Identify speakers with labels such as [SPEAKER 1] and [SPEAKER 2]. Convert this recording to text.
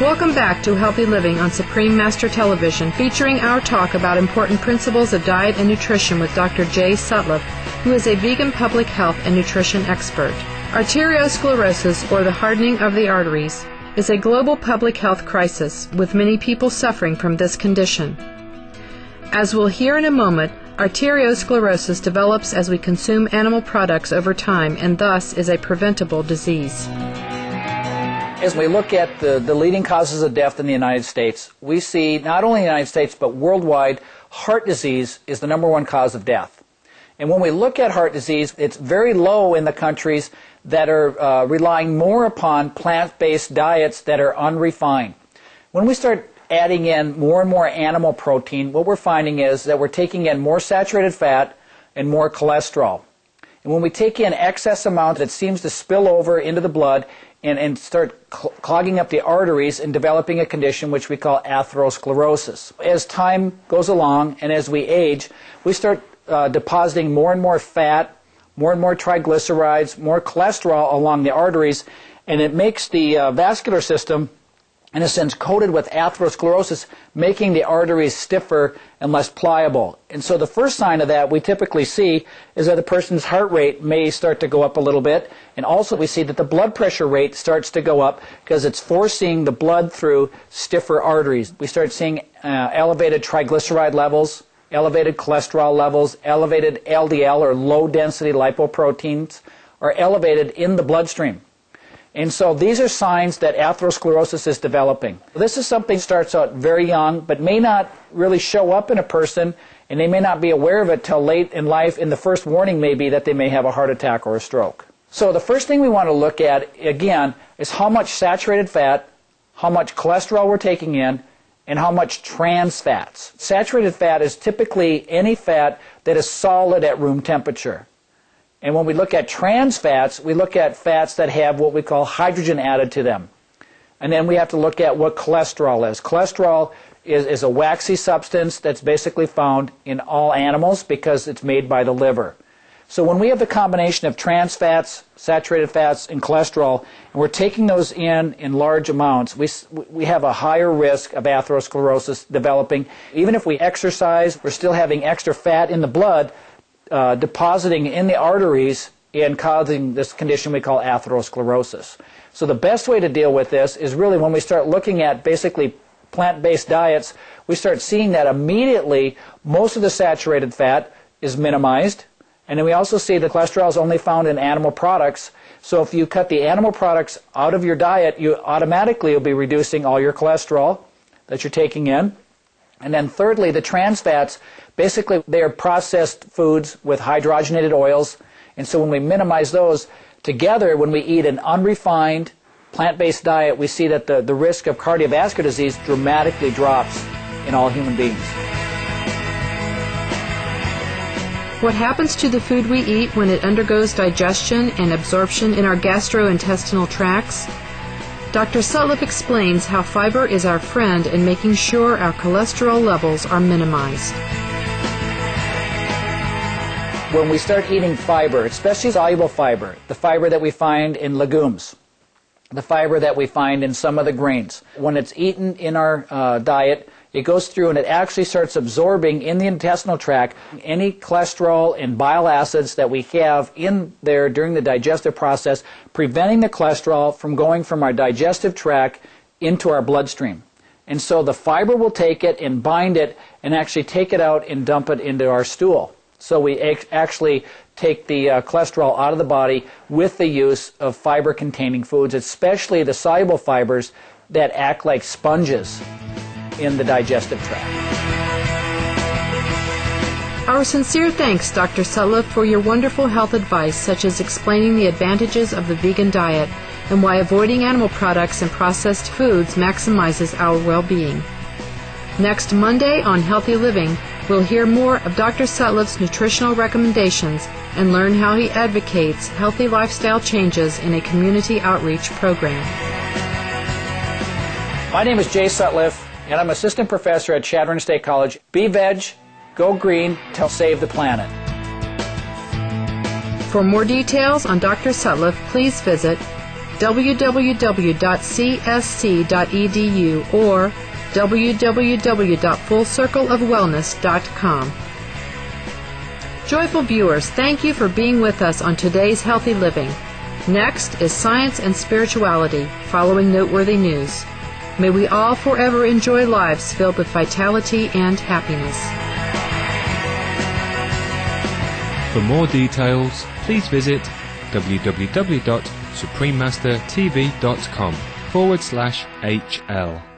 [SPEAKER 1] Welcome back to Healthy Living on Supreme Master Television, featuring our talk about important principles of diet and nutrition with Dr. Jay Sutliff, who is a vegan public health and nutrition expert. Arteriosclerosis, or the hardening of the arteries, is a global public health crisis, with many people suffering from this condition. As we'll hear in a moment, arteriosclerosis develops as we consume animal products over time and thus is a preventable disease.
[SPEAKER 2] As we look at the leading causes of death in the United States, we see not only in the United States but worldwide, heart disease is the #1 cause of death. And when we look at heart disease, it's very low in the countries that are relying more upon plant-based diets that are unrefined. When we start adding in more and more animal protein, what we're finding is that we're taking in more saturated fat and more cholesterol. And when we take in excess amounts, it seems to spill over into the blood and start clogging up the arteries and developing a condition which we call atherosclerosis. As time goes along and as we age, we start depositing more and more fat, more and more triglycerides, more cholesterol along the arteries, and it makes the vascular system, in a sense, coated with atherosclerosis, making the arteries stiffer and less pliable. And so the first sign of that we typically see is that a person's heart rate may start to go up a little bit, and also we see that the blood pressure rate starts to go up because it's forcing the blood through stiffer arteries. We start seeing elevated triglyceride levels, elevated cholesterol levels, elevated LDL or low-density lipoproteins are elevated in the bloodstream. And so these are signs that atherosclerosis is developing. This is something that starts out very young but may not really show up in a person, and they may not be aware of it till late in life, and the first warning may be that they may have a heart attack or a stroke. So the first thing we want to look at, again, is how much saturated fat, how much cholesterol we're taking in, and how much trans fats. Saturated fat is typically any fat that is solid at room temperature. And when we look at trans fats, we look at fats that have what we call hydrogen added to them. And then we have to look at what cholesterol is. Cholesterol is a waxy substance that's basically found in all animals because it's made by the liver. So when we have the combination of trans fats, saturated fats, and cholesterol, and we're taking those in large amounts, we have a higher risk of atherosclerosis developing. Even if we exercise, we're still having extra fat in the blood depositing in the arteries and causing this condition we call atherosclerosis. So the best way to deal with this is really when we start looking at basically plant-based diets, we start seeing that immediately most of the saturated fat is minimized. And then we also see the cholesterol is only found in animal products. So if you cut the animal products out of your diet, you automatically will be reducing all your cholesterol that you're taking in. And then thirdly, the trans fats, basically they are processed foods with hydrogenated oils. And so when we minimize those together, when we eat an unrefined plant-based diet, we see that the risk of cardiovascular disease dramatically drops in all human beings.
[SPEAKER 1] What happens to the food we eat when it undergoes digestion and absorption in our gastrointestinal tracts? Dr. Sutliff explains how fiber is our friend in making sure our cholesterol levels are minimized.
[SPEAKER 2] When we start eating fiber, especially soluble fiber, the fiber that we find in legumes, the fiber that we find in some of the grains, when it's eaten in our diet, it goes through and it actually starts absorbing in the intestinal tract any cholesterol and bile acids that we have in there during the digestive process, preventing the cholesterol from going from our digestive tract into our bloodstream. And so the fiber will take it and bind it and actually take it out and dump it into our stool. So we actually take the cholesterol out of the body with the use of fiber-containing foods, especially the soluble fibers that act like sponges in the digestive tract.
[SPEAKER 1] Our sincere thanks, Dr. Sutliff, for your wonderful health advice, such as explaining the advantages of the vegan diet and why avoiding animal products and processed foods maximizes our well-being. Next Monday on Healthy Living, we'll hear more of Dr. Sutliff's nutritional recommendations and learn how he advocates healthy lifestyle changes in a community outreach program.
[SPEAKER 2] My name is Jay Sutliff, and I'm assistant professor at Chadron State College. Be veg, go green, to save the planet.
[SPEAKER 1] For more details on Dr. Sutliff, please visit www.csc.edu or www.fullcircleofwellness.com. Joyful viewers, thank you for being with us on today's Healthy Living. Next is Science and Spirituality, following noteworthy news. May we all forever enjoy lives filled with vitality and happiness.
[SPEAKER 3] For more details, please visit www.suprememastertv.com/HL.